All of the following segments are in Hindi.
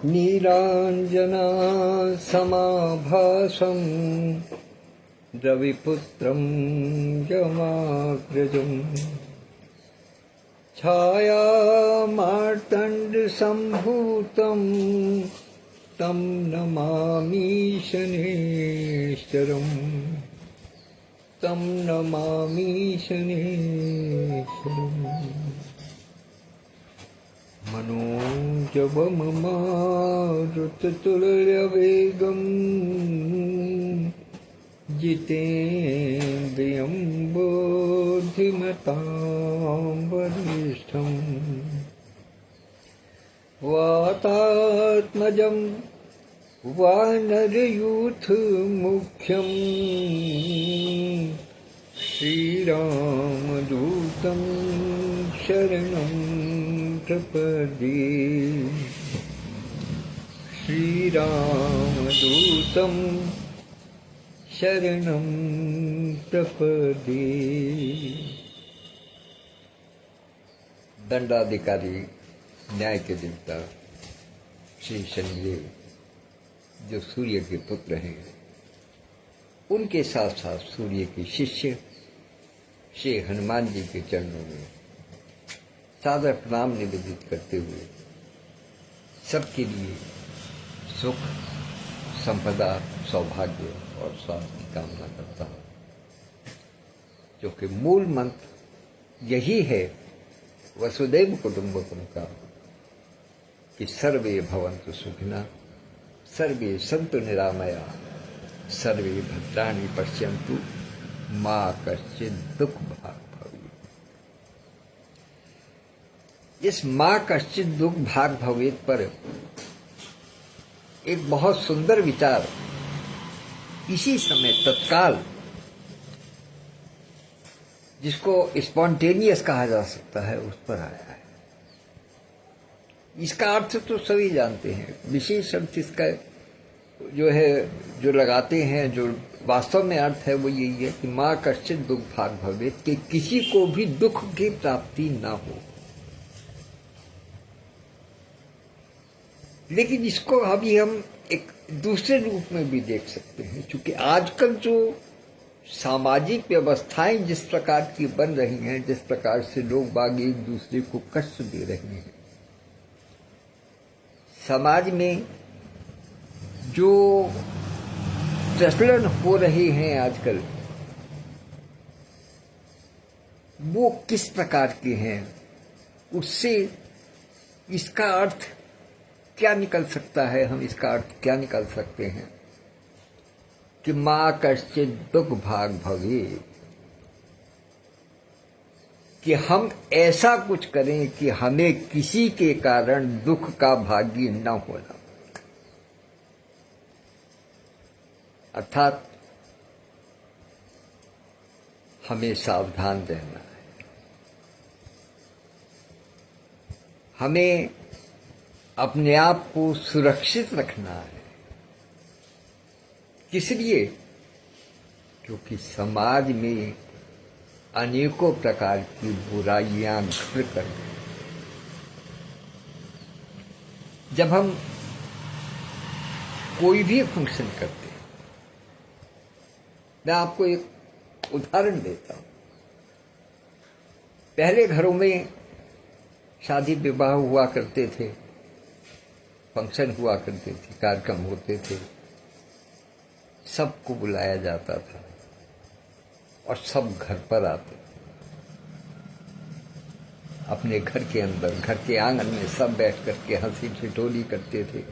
नीलाञ्जनासमाभासं रविपुत्रं यमाग्रजं छायामार्तण्डसम्भूतं तं नमामि शनेश्वरम् तं नमामि शनेश्वरम्। मनोजवममारुततुल्यवेगम् जितेन्द्रियं बुद्धिमतां वरिष्ठम् वातात्मजं वानरयूथमुख्यं श्रीरामदूतं शरणं प्रपद्ये श्रीरामदूतं शरणं प्रपद्ये। दंडाधिकारी न्याय के देवता श्री शनिदेव जो सूर्य के पुत्र हैं, उनके साथ साथ सूर्य के शिष्य श्री हनुमान जी के चरणों में सादर प्रणाम निवेदित करते हुए सबके लिए सुख, संपदा, सौभाग्य और स्वास्थ्य की कामना करता हूँ, जो कि मूल मंत्र यही है वसुदैव कुटुंबकम का कि सर्वे भवन्तु सुखिनः, सर्वे सन्तु निरामया, सर्वे भद्राणि पश्यन्तु मा कश्चित् दुःख भाग् भवेत्। इस माँ कश्चित् दुःख भाग भवेत पर एक बहुत सुंदर विचार इसी समय तत्काल, जिसको स्पॉन्टेनियस कहा जा सकता है, उस पर आया है। इसका अर्थ तो सभी जानते हैं, विशेष अर्थ इसका जो है, जो लगाते हैं, जो वास्तव में अर्थ है वो यही है कि माँ कश्चित् दुःख भाग् भवेत्, कि किसी को भी दुख की प्राप्ति ना हो। लेकिन इसको अभी हम एक दूसरे रूप में भी देख सकते हैं, क्योंकि आजकल जो सामाजिक व्यवस्थाएं जिस प्रकार की बन रही हैं, जिस प्रकार से लोग बाग एक दूसरे को कष्ट दे रहे हैं, समाज में जो प्रचलन हो रहे हैं आजकल, वो किस प्रकार के हैं, उससे इसका अर्थ क्या निकल सकता है, हम इसका अर्थ क्या निकाल सकते हैं कि माँ कश्चित् दुःख भाग् भवेत्, कि हम ऐसा कुछ करें कि हमें किसी के कारण दुख का भागी न होना। अर्थात हमें सावधान रहना है, हमें अपने आप को सुरक्षित रखना है। किस लिए? क्योंकि समाज में अनेकों प्रकार की बुराइयां घर कर गई। जब हम कोई भी फंक्शन करते हैं, मैं आपको एक उदाहरण देता हूं। पहले घरों में शादी विवाह हुआ करते थे, फंक्शन हुआ करते थे, कार्यक्रम होते थे, सबको बुलाया जाता था और सब घर पर आते थे। अपने घर के अंदर, घर के आंगन में सब बैठ करके हंसी ठिठोली करते थे,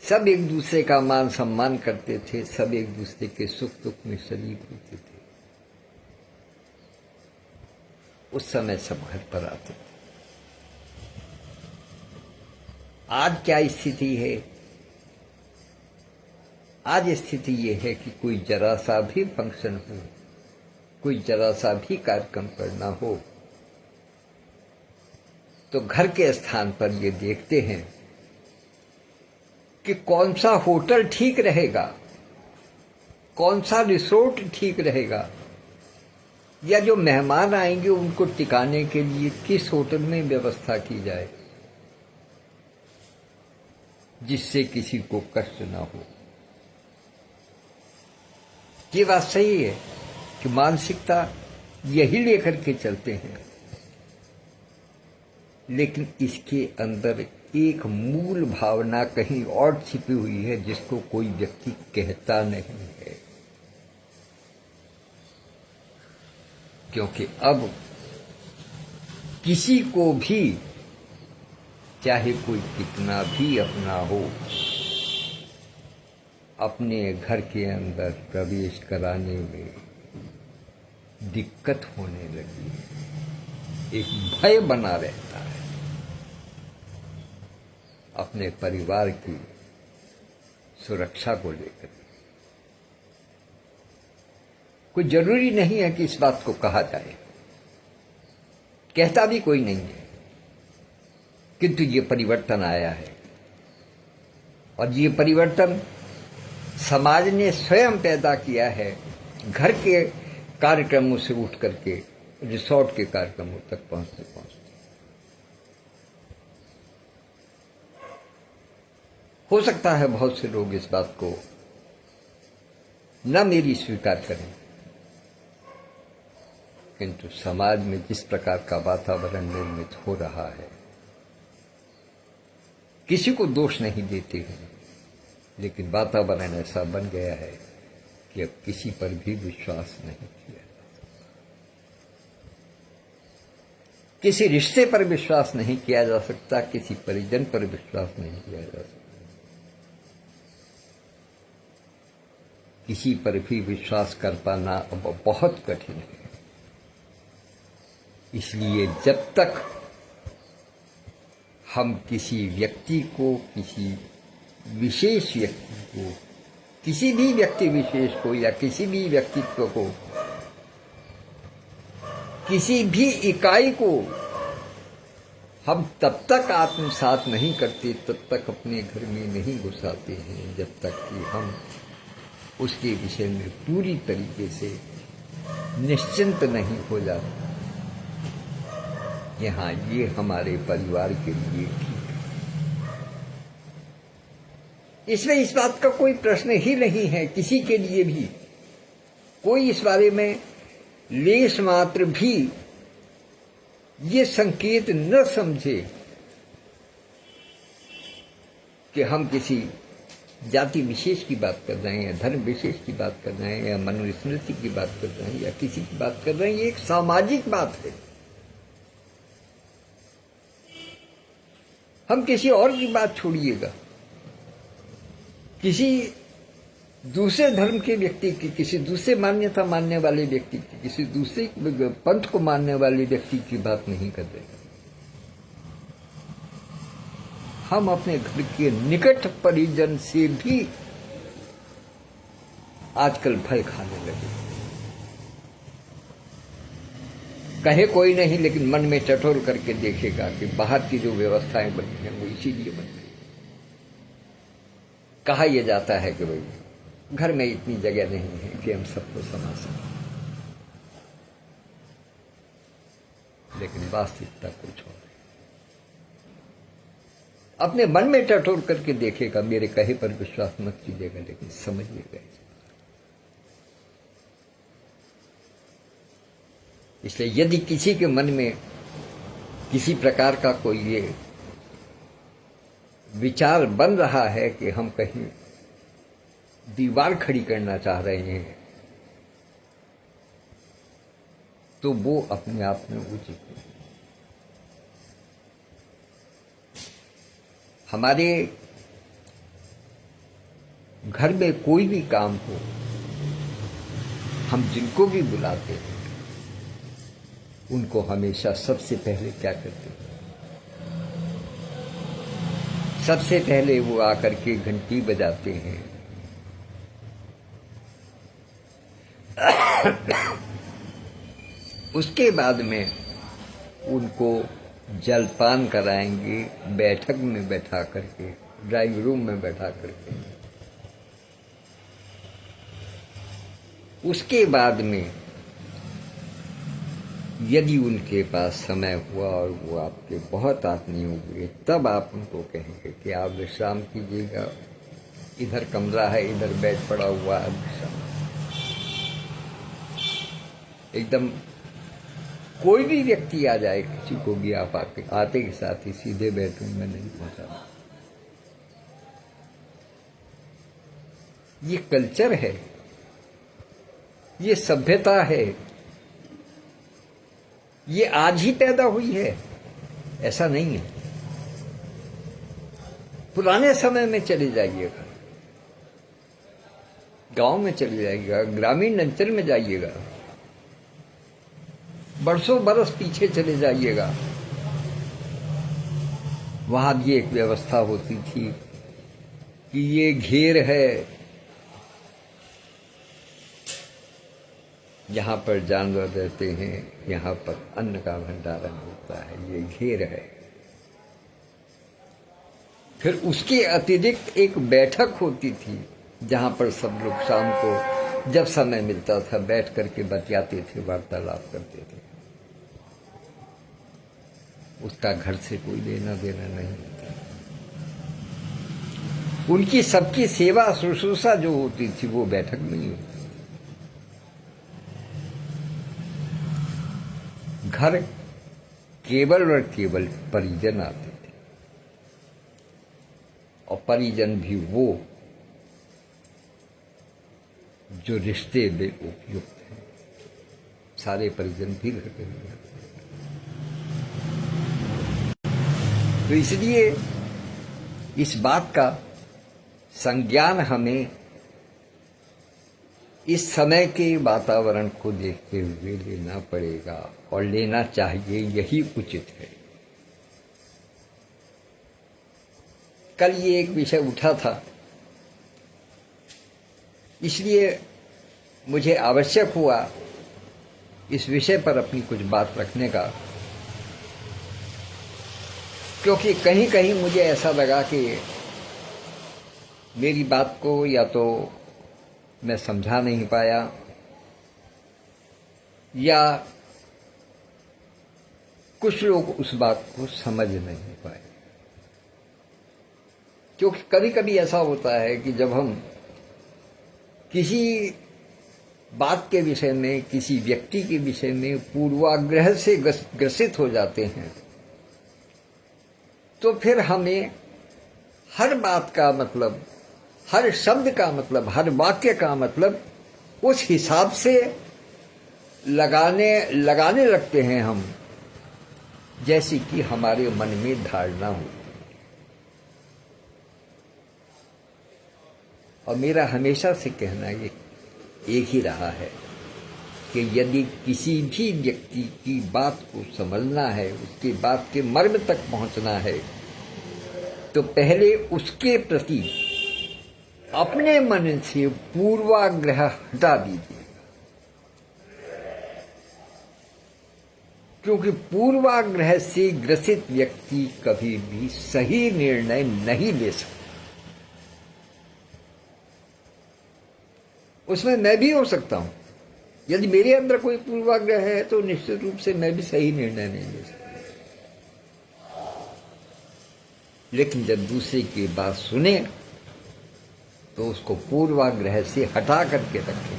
सब एक दूसरे का मान सम्मान करते थे, सब एक दूसरे के सुख दुख में शरीक होते थे। उस समय सब घर पर आते थे। आज क्या स्थिति है? आज स्थिति ये है कि कोई जरा सा भी फंक्शन हो, कोई जरा सा भी कार्यक्रम करना हो, तो घर के स्थान पर ये देखते हैं कि कौन सा होटल ठीक रहेगा, कौन सा रिसोर्ट ठीक रहेगा, या जो मेहमान आएंगे उनको टिकाने के लिए किस होटल में व्यवस्था की जाए। जिससे किसी को कष्ट ना हो। ये बात सही है कि मानसिकता यही लेकर के चलते हैं, लेकिन इसके अंदर एक मूल भावना कहीं और छिपी हुई है जिसको कोई व्यक्ति कहता नहीं है। क्योंकि अब किसी को भी, चाहे कोई कितना भी अपना हो, अपने घर के अंदर प्रवेश कराने में दिक्कत होने लगी है। एक भय बना रहता है अपने परिवार की सुरक्षा को लेकर। कोई जरूरी नहीं है कि इस बात को कहा जाए, कहता भी कोई नहीं है, किंतु ये परिवर्तन आया है। और ये परिवर्तन समाज ने स्वयं पैदा किया है, घर के कार्यक्रमों से उठ करके रिसोर्ट के कार्यक्रमों तक पहुंचते पहुंचते। हो सकता है बहुत से लोग इस बात को न मेरी स्वीकार करें, किंतु समाज में जिस प्रकार का वातावरण निर्मित हो रहा है, किसी को दोष नहीं देते हैं, लेकिन वातावरण ऐसा बन गया है कि अब किसी पर भी विश्वास नहीं किया जा सकता। किसी रिश्ते पर विश्वास नहीं किया जा सकता, किसी परिजन पर विश्वास नहीं किया जा सकता, किसी पर भी विश्वास कर पाना अब बहुत कठिन है। इसलिए जब तक हम किसी व्यक्ति को, किसी विशेष व्यक्ति को, किसी भी व्यक्ति विशेष को या किसी भी व्यक्तित्व को, किसी भी इकाई को हम तब तक आत्मसात नहीं करते, तब तक अपने घर में नहीं घुसाते हैं, जब तक कि हम उसके विषय में पूरी तरीके से निश्चिंत नहीं हो जाते कि हाँ, ये हमारे परिवार के लिए ठीक है। इसमें इस बात का कोई प्रश्न ही नहीं है, किसी के लिए भी कोई इस बारे में लेश मात्र भी ये संकेत न समझे कि हम किसी जाति विशेष की बात कर रहे हैं या धर्म विशेष की बात कर रहे हैं या मनुस्मृति की बात कर रहे हैं या किसी की बात कर रहे हैं। ये एक सामाजिक बात है। हम किसी और की बात छोड़िएगा, किसी दूसरे धर्म के व्यक्ति की, किसी दूसरे मान्यता मानने वाले व्यक्ति की, किसी दूसरे पंथ को मानने वाले व्यक्ति की बात नहीं कर रहे। हम अपने घर के निकट परिजन से भी आजकल भय खाने लगे। कहे कोई नहीं, लेकिन मन में टटोल करके देखेगा कि बाहर की जो व्यवस्थाएं बनी हैं वो इसीलिए बन गई। कहा यह जाता है कि भाई घर में इतनी जगह नहीं है कि हम सबको समा सकें, लेकिन वास्तविकता कुछ और है। अपने मन में टटोल करके देखेगा, मेरे कहे पर विश्वास मत कीजिएगा, लेकिन समझिएगा। इसलिए यदि किसी के मन में किसी प्रकार का कोई ये विचार बन रहा है कि हम कहीं दीवार खड़ी करना चाह रहे हैं, तो वो अपने आप में उचित नहीं। हमारे घर में कोई भी काम हो, हम जिनको भी बुलाते हैं उनको हमेशा सबसे पहले क्या करते हैं? सबसे पहले वो आकर के घंटी बजाते हैं, उसके बाद में उनको जलपान कराएंगे, बैठक में बैठा करके, ड्राइंग रूम में बैठा करके। उसके बाद में यदि उनके पास समय हुआ और वो आपके बहुत आत्मीय हुए, तब आप उनको कहेंगे कि आप विश्राम कीजिएगा, इधर कमरा है, इधर बेड पड़ा हुआ है, विश्राम। एकदम कोई भी व्यक्ति आ जाए, किसी को भी आप आते के साथ ही सीधे बेडरूम में नहीं पहुंचा। ये कल्चर है, ये सभ्यता है, ये आज ही पैदा हुई है, ऐसा नहीं है। पुराने समय में चले जाइएगा, गांव में चले जाइएगा, ग्रामीण अंचल में जाइएगा, बरसों बरस पीछे चले जाइएगा, वहां भी एक व्यवस्था होती थी कि ये घेर है, यहाँ पर जानवर रहते हैं, यहाँ पर अन्न का भंडारण होता है, ये घेर है। फिर उसके अतिरिक्त एक बैठक होती थी जहाँ पर सब लोग शाम को जब समय मिलता था बैठ करके बतियाते थे, वार्तालाप करते थे। उसका घर से कोई लेना देना नहीं होता। उनकी सबकी सेवा शुश्रूषा जो होती थी वो बैठक में ही होती। घर केवल और केवल परिजन आते थे, और परिजन भी वो जो रिश्ते में उपयुक्त हैं। सारे परिजन भी घर पे नहीं आते। तो इसलिए इस बात का संज्ञान हमें इस समय के वातावरण को देखते हुए लेना पड़ेगा, और लेना चाहिए, यही उचित है। कल ये एक विषय उठा था, इसलिए मुझे आवश्यक हुआ इस विषय पर अपनी कुछ बात रखने का, क्योंकि कहीं कहीं मुझे ऐसा लगा कि मेरी बात को या तो मैं समझा नहीं पाया, या कुछ लोग उस बात को समझ नहीं पाए। क्योंकि कभी कभी ऐसा होता है कि जब हम किसी बात के विषय में, किसी व्यक्ति के विषय में पूर्वाग्रह से ग्रसित हो जाते हैं, तो फिर हमें हर बात का मतलब, हर शब्द का मतलब, हर वाक्य का मतलब उस हिसाब से लगाने लगते हैं हम, जैसे कि हमारे मन में धारणा हो। और मेरा हमेशा से कहना ये एक ही रहा है कि यदि किसी भी व्यक्ति की बात को समझना है, उसकी बात के मर्म तक पहुंचना है, तो पहले उसके प्रति अपने मन से पूर्वाग्रह हटा दीजिए। क्योंकि पूर्वाग्रह से ग्रसित व्यक्ति कभी भी सही निर्णय नहीं ले सकता। उसमें मैं भी हो सकता हूं। यदि मेरे अंदर कोई पूर्वाग्रह है तो निश्चित रूप से मैं भी सही निर्णय नहीं ले सकता। लेकिन जब दूसरे की बात सुने तो उसको पूर्वाग्रह से हटा करके रखें,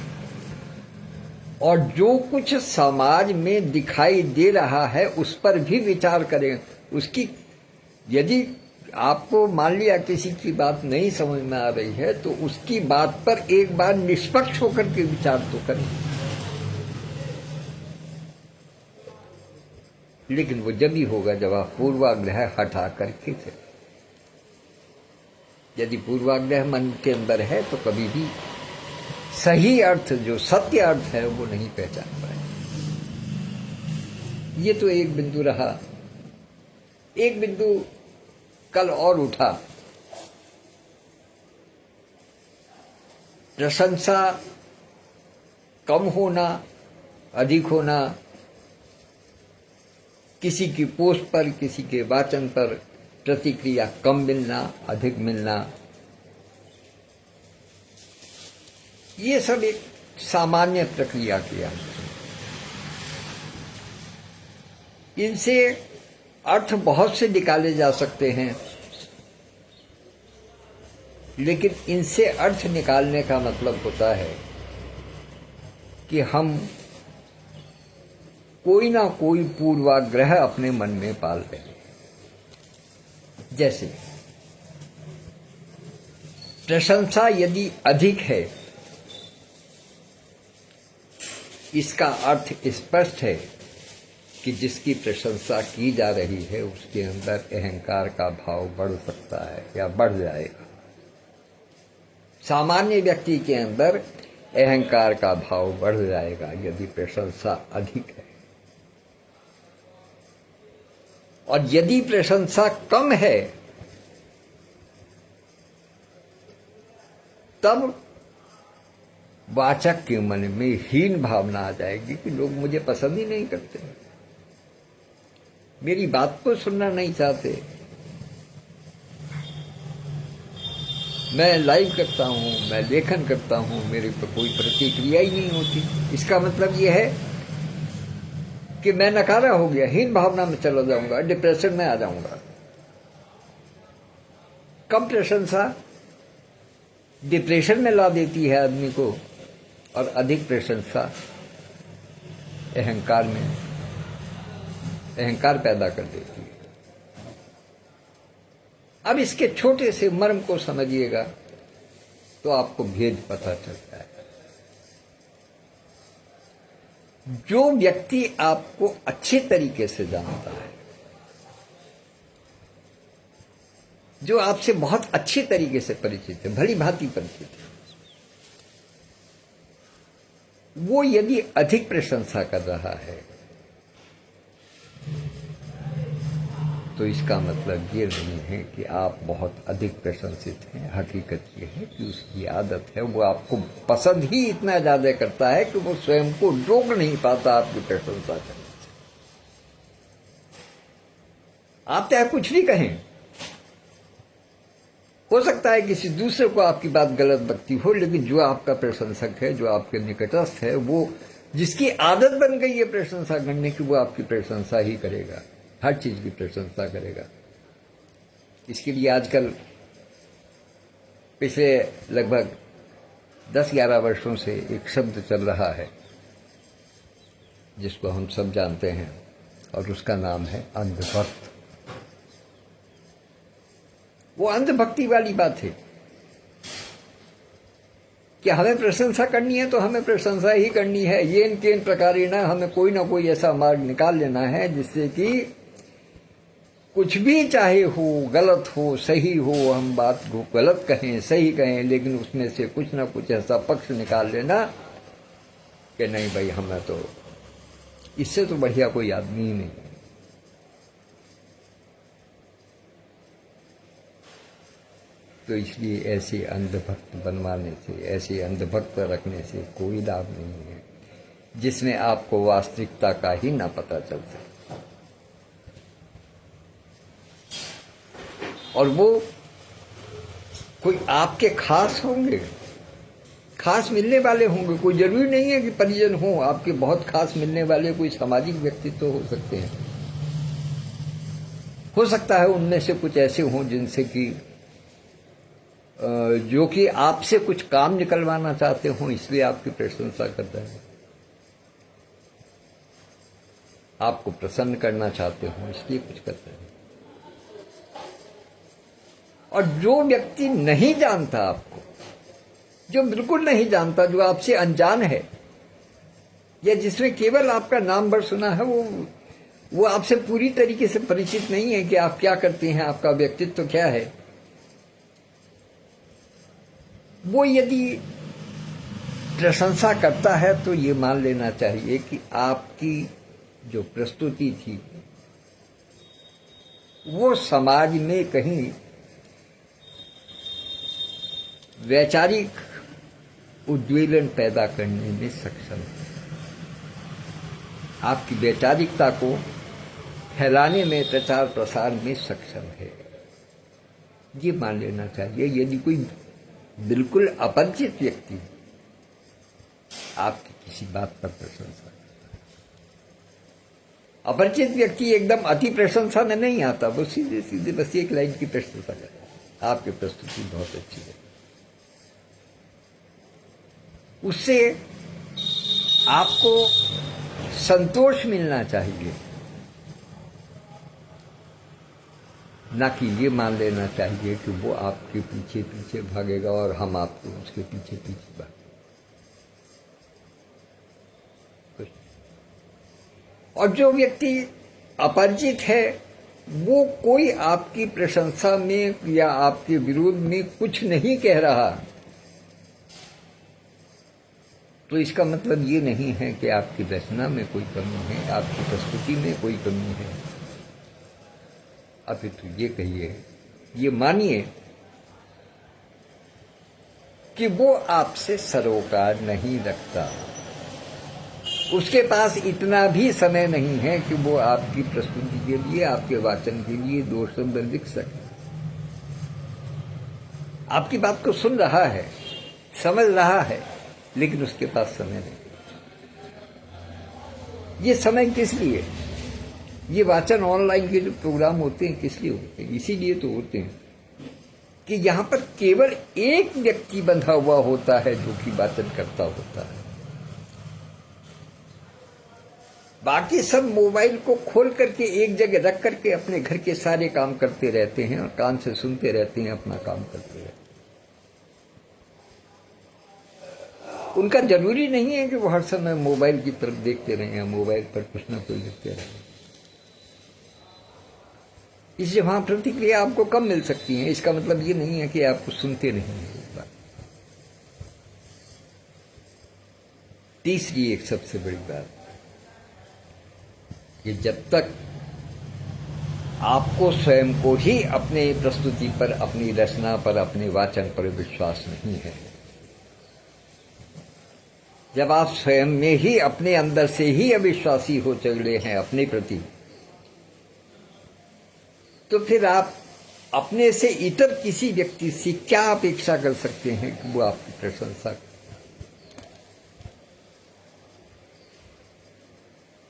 और जो कुछ समाज में दिखाई दे रहा है उस पर भी विचार करें। उसकी यदि आपको मान लिया किसी की बात नहीं समझ में आ रही है तो उसकी बात पर एक बार निष्पक्ष होकर के विचार तो करें। लेकिन वो जब ही होगा जब आप पूर्वाग्रह हटा करके चलें। यदि पूर्वाग्रह मन के अंदर है तो कभी भी सही अर्थ, जो सत्य अर्थ है, वो नहीं पहचान पाए। ये तो एक बिंदु रहा। एक बिंदु कल और उठा, प्रशंसा कम होना, अधिक होना, किसी की पोस्ट पर, किसी के वाचन पर प्रतिक्रिया कम मिलना, अधिक मिलना, ये सब एक सामान्य प्रक्रिया की है। इनसे अर्थ बहुत से निकाले जा सकते हैं, लेकिन इनसे अर्थ निकालने का मतलब होता है कि हम कोई ना कोई पूर्वाग्रह अपने मन में पाल रहे हैं। जैसे प्रशंसा यदि अधिक है, इसका अर्थ स्पष्ट है कि जिसकी प्रशंसा की जा रही है उसके अंदर अहंकार का भाव बढ़ सकता है या बढ़ जाएगा। सामान्य व्यक्ति के अंदर अहंकार का भाव बढ़ जाएगा यदि प्रशंसा अधिक है, और यदि प्रशंसा कम है तब वाचक के मन में हीन भावना आ जाएगी कि लोग मुझे पसंद ही नहीं करते, मेरी बात को सुनना नहीं चाहते। मैं लाइव करता हूं, मैं लेखन करता हूं, मेरे पर कोई प्रतिक्रिया ही नहीं होती। इसका मतलब यह है कि मैं नकारा हो गया, हीन भावना में चला जाऊंगा, डिप्रेशन में आ जाऊंगा। कम प्रशंसा डिप्रेशन में ला देती है आदमी को, और अधिक प्रशंसा अहंकार पैदा कर देती है। अब इसके छोटे से मर्म को समझिएगा तो आपको भेद पता चलता है। जो व्यक्ति आपको अच्छे तरीके से जानता है, जो आपसे बहुत अच्छे तरीके से परिचित है, भली भांति परिचित है, वो यदि अधिक प्रशंसा कर रहा है तो इसका मतलब ये नहीं है कि आप बहुत अधिक प्रशंसित हैं। हकीकत ये है कि उसकी आदत है, वो आपको पसंद ही इतना ज़्यादा करता है कि वो स्वयं को रोक नहीं पाता आपकी प्रशंसा करने से। आप चाहे कुछ भी कहें, हो सकता है किसी दूसरे को आपकी बात गलत लगती हो, लेकिन जो आपका प्रशंसक है, जो आपके निकटस्थ है, वो जिसकी आदत बन गई है प्रशंसा करने की, वो आपकी प्रशंसा ही करेगा, हर चीज की प्रशंसा करेगा। इसके लिए आजकल पिछले लगभग 10-11 वर्षों से एक शब्द चल रहा है जिसको हम सब जानते हैं, और उसका नाम है अंधभक्त। वो अंधभक्ति वाली बात है कि हमें प्रशंसा करनी है तो हमें प्रशंसा ही करनी है। येन केन प्रकारेण, हमें कोई ना कोई ऐसा मार्ग निकाल लेना है जिससे कि कुछ भी चाहे हो, गलत हो, सही हो, हम बात को गलत कहें, सही कहें, लेकिन उसमें से कुछ ना कुछ ऐसा पक्ष निकाल लेना कि नहीं भाई, हमें तो इससे तो बढ़िया कोई आदमी ही नहीं। तो इसलिए ऐसे अंधभक्त बनवाने से, ऐसे अंधभक्त रखने से कोई लाभ नहीं है जिसमें आपको वास्तविकता का ही ना पता चल सके। और वो कोई आपके खास होंगे, खास मिलने वाले होंगे। कोई जरूरी नहीं है कि परिजन हो, आपके बहुत खास मिलने वाले कोई सामाजिक व्यक्तित्व हो सकते हैं। हो सकता है उनमें से कुछ ऐसे हों जिनसे कि जो कि आपसे कुछ काम निकलवाना चाहते हों, इसलिए आपकी प्रशंसा कर रहे हैं, आपको प्रसन्न करना चाहते हों, इसलिए कुछ कर रहे हैं। और जो व्यक्ति नहीं जानता आपको, जो बिल्कुल नहीं जानता, जो आपसे अनजान है, या जिसने केवल आपका नाम भर सुना है, वो आपसे पूरी तरीके से परिचित नहीं है कि आप क्या करते हैं, आपका व्यक्तित्व क्या है, वो यदि प्रशंसा करता है तो ये मान लेना चाहिए कि आपकी जो प्रस्तुति थी वो समाज में कहीं वैचारिक उद्वेलन पैदा करने में सक्षम है, आपकी वैचारिकता को फैलाने में, प्रचार प्रसार में सक्षम है, ये मान लेना चाहिए। यदि कोई बिल्कुल अपरिचित व्यक्ति आपकी किसी बात पर प्रशंसा करता है, अपरिचित व्यक्ति एकदम अति प्रशंसा में नहीं आता, वो सीधे सीधे बस एक लाइन की प्रशंसा करता है, आपकी प्रस्तुति बहुत अच्छी है। उससे आपको संतोष मिलना चाहिए, ना कि ये मान लेना चाहिए कि वो आपके पीछे पीछे भागेगा और हम आपको उसके पीछे पीछे भागेंगे। और जो व्यक्ति अपरिचित है वो कोई आपकी प्रशंसा में या आपके विरोध में कुछ नहीं कह रहा, तो इसका मतलब ये नहीं है कि आपकी रचना में कोई कमी है, आपकी प्रस्तुति में कोई कमी है। अभी तो ये कहिए, ये मानिए कि वो आपसे सरोकार नहीं रखता, उसके पास इतना भी समय नहीं है कि वो आपकी प्रस्तुति के लिए, आपके वाचन के लिए 2 शब्द लिख सके। आपकी बात को सुन रहा है, समझ रहा है, लेकिन उसके पास समय नहीं। ये समय किस लिए? ये वाचन ऑनलाइन के जो प्रोग्राम होते हैं किस लिए होते हैं? इसीलिए तो होते हैं कि यहां पर केवल एक व्यक्ति बंधा हुआ होता है जो कि वाचन करता होता है। बाकी सब मोबाइल को खोल करके एक जगह रख करके अपने घर के सारे काम करते रहते हैं और कान से सुनते रहते हैं, अपना काम करते रहते हैं। उनका जरूरी नहीं है कि वो हर समय मोबाइल की तरफ देखते रहें या मोबाइल पर कुछ ना कुछ लिखते रहें। इससे वहां प्रतिक्रिया आपको कम मिल सकती है, इसका मतलब ये नहीं है कि आपको सुनते नहीं हैं। तीसरी एक सबसे बड़ी बात कि जब तक आपको स्वयं को ही अपने प्रस्तुति पर, अपनी रचना पर, अपने वाचन पर विश्वास नहीं है, जब आप स्वयं में ही अपने अंदर से ही अविश्वासी हो चले हैं अपने प्रति, तो फिर आप अपने से इतर किसी व्यक्ति से क्या अपेक्षा कर सकते हैं कि वो आपकी प्रशंसा करे?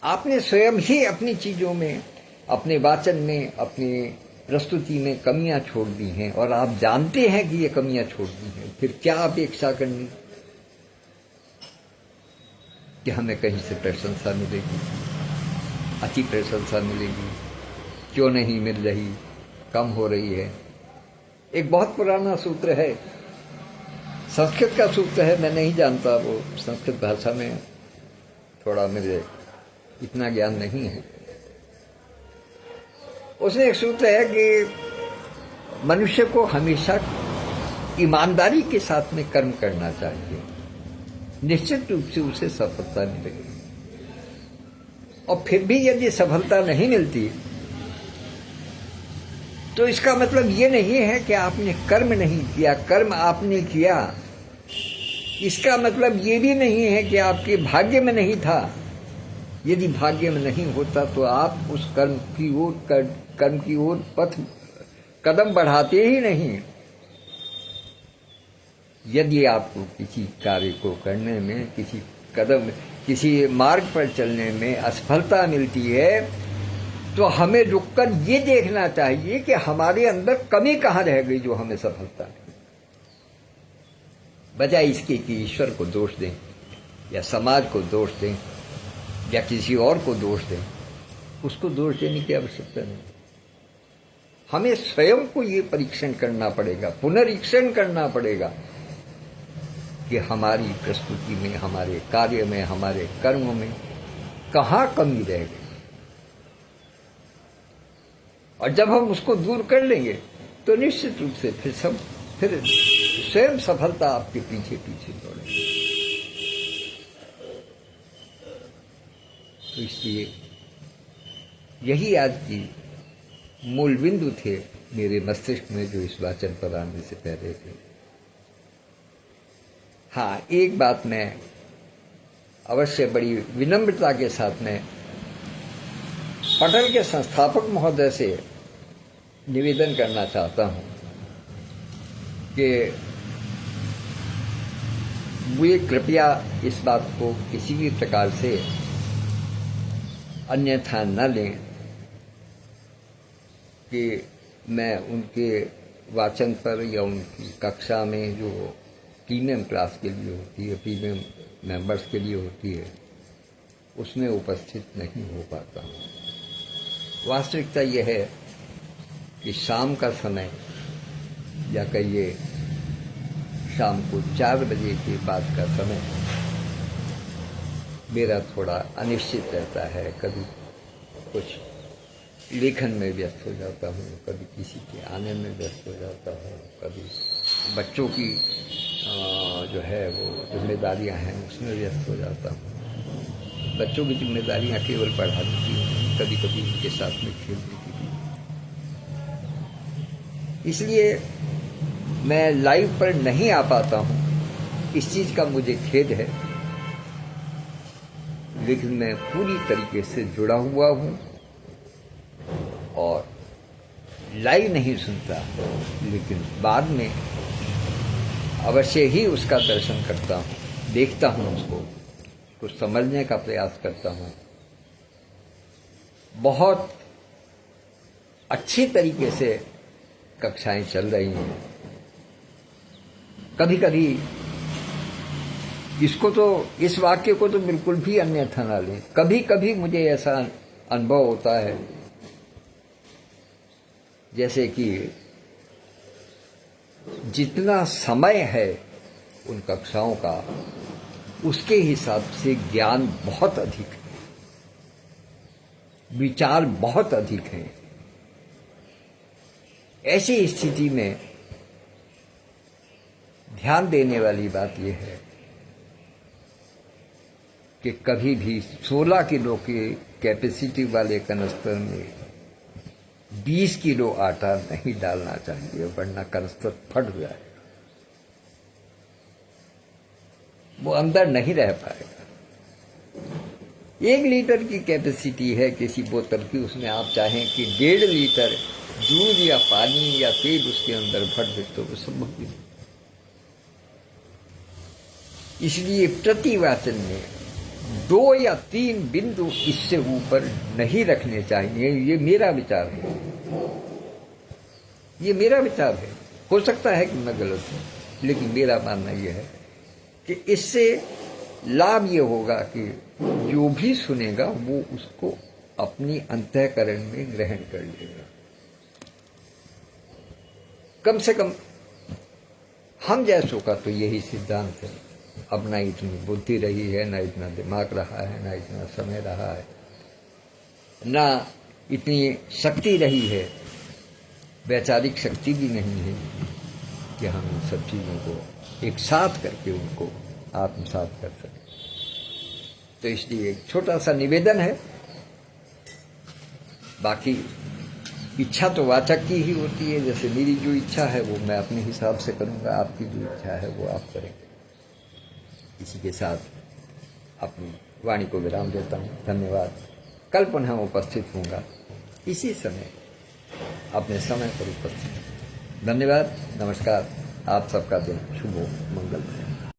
आपने स्वयं ही अपनी चीजों में, अपने वाचन में, अपनी प्रस्तुति में कमियां छोड़ दी हैं और आप जानते हैं कि ये कमियां छोड़ दी हैं, फिर क्या अपेक्षा करनी कि हमें कहीं से प्रशंसा मिलेगी, अच्छी प्रशंसा मिलेगी, क्यों नहीं मिल रही, कम हो रही है। एक बहुत पुराना सूत्र है, संस्कृत का सूत्र है, मैं नहीं जानता, वो संस्कृत भाषा में थोड़ा मुझे इतना ज्ञान नहीं है। उसमें एक सूत्र है कि मनुष्य को हमेशा ईमानदारी के साथ में कर्म करना चाहिए, निश्चित रूप से उसे सफलता मिलेगी। और फिर भी यदि सफलता नहीं मिलती तो इसका मतलब ये नहीं है कि आपने कर्म नहीं किया, कर्म आपने किया। इसका मतलब ये भी नहीं है कि आपके भाग्य में नहीं था। यदि भाग्य में नहीं होता तो आप उस कर्म की ओर पथ कदम बढ़ाते ही नहीं। यदि आपको किसी कार्य को करने में, किसी मार्ग पर चलने में असफलता मिलती है, तो हमें रुककर ये देखना चाहिए कि हमारे अंदर कमी कहाँ रह गई जो हमें सफलता नहीं। बजाय इसके कि ईश्वर को दोष दें या समाज को दोष दें या किसी और को दोष दें, उसको दोष देने की आवश्यकता नहीं। हमें स्वयं को ये परीक्षण करना पड़ेगा, पुनरीक्षण करना पड़ेगा कि हमारी प्रस्तुति में, हमारे कार्य में, हमारे कर्म में कहाँ कमी रह गई। और जब हम उसको दूर कर लेंगे तो निश्चित रूप से फिर स्वयं सफलता आपके पीछे पीछे दौड़ेगी। तो इसलिए यही आज की मूल बिंदु थे मेरे मस्तिष्क में जो इस वाचन पर आने से पहले थे। हाँ, एक बात मैं अवश्य बड़ी विनम्रता के साथ में पटल के संस्थापक महोदय से निवेदन करना चाहता हूं कि वे कृपया इस बात को किसी भी प्रकार से अन्यथा न लें कि मैं उनके वाचन पर या उनकी कक्षा में जो प्रीमियम क्लास के लिए होती है, प्रीमियम मेंबर्स के लिए होती है, उसमें उपस्थित नहीं हो पाता हूँ। वास्तविकता यह है कि शाम का समय या कहिए शाम को 4 बजे के बाद का समय मेरा थोड़ा अनिश्चित रहता है। कभी कुछ लेखन में व्यस्त हो जाता हूँ, कभी किसी के आने में व्यस्त हो जाता हूँ, कभी बच्चों की जो है वो जिम्मेदारियाँ हैं उसमें व्यस्त हो जाता हूँ। बच्चों की जिम्मेदारियाँ केवल पढ़ाने की नहीं, कभी कभी उनके साथ में खेलने की भी। इसलिए मैं लाइव पर नहीं आ पाता हूँ, इस चीज़ का मुझे खेद है, लेकिन मैं पूरी तरीके से जुड़ा हुआ हूँ और लाइव नहीं सुनता, लेकिन बाद में अवश्य ही उसका दर्शन करता हूँ, देखता हूँ, उसको कुछ समझने का प्रयास करता हूँ। बहुत अच्छी तरीके से कक्षाएं चल रही हैं। कभी कभी इस वाक्य को तो बिल्कुल भी अन्यथा न लें। कभी कभी मुझे ऐसा अनुभव होता है जैसे कि जितना समय है उन कक्षाओं का, उसके हिसाब से ज्ञान बहुत अधिक है, विचार बहुत अधिक है। ऐसी स्थिति में ध्यान देने वाली बात यह है कि कभी भी 16 किलो के कैपेसिटी वाले कनस्तर में 20 किलो आटा नहीं डालना चाहिए, वरना कनस्तर फट जाएगा, वो अंदर नहीं रह पाएगा। 1 लीटर की कैपेसिटी है किसी बोतल की, उसमें आप चाहें कि 1.5 लीटर दूध या पानी या तेल उसके अंदर भर दे तो वो संभव नहीं। इसलिए प्रतिवाचन में 2 या 3 बिंदु इससे ऊपर नहीं रखने चाहिए। ये मेरा विचार है, ये मेरा विचार है। हो सकता है कि मैं गलत हूं, लेकिन मेरा मानना यह है कि इससे लाभ ये होगा कि जो भी सुनेगा वो उसको अपनी अंतःकरण में ग्रहण कर लेगा। कम से कम हम जैसों का तो यही सिद्धांत है। अब ना इतनी बुद्धि रही है, ना इतना दिमाग रहा है, ना इतना समय रहा है, ना इतनी शक्ति रही है, वैचारिक शक्ति भी नहीं है कि हम इन सब चीज़ों को एक साथ करके उनको आत्मसात कर सकें। तो इसलिए एक छोटा सा निवेदन है, बाकी इच्छा तो वाचक की ही होती है। जैसे मेरी जो इच्छा है वो मैं अपने हिसाब से करूँगा, आपकी जो इच्छा है वो आप करेंगे। इसी के साथ अपनी वाणी को विराम देता हूँ। धन्यवाद। कल पुनः उपस्थित होऊंगा इसी समय, अपने समय पर उपस्थित। धन्यवाद, नमस्कार। आप सबका दिन शुभ हो, मंगलमय।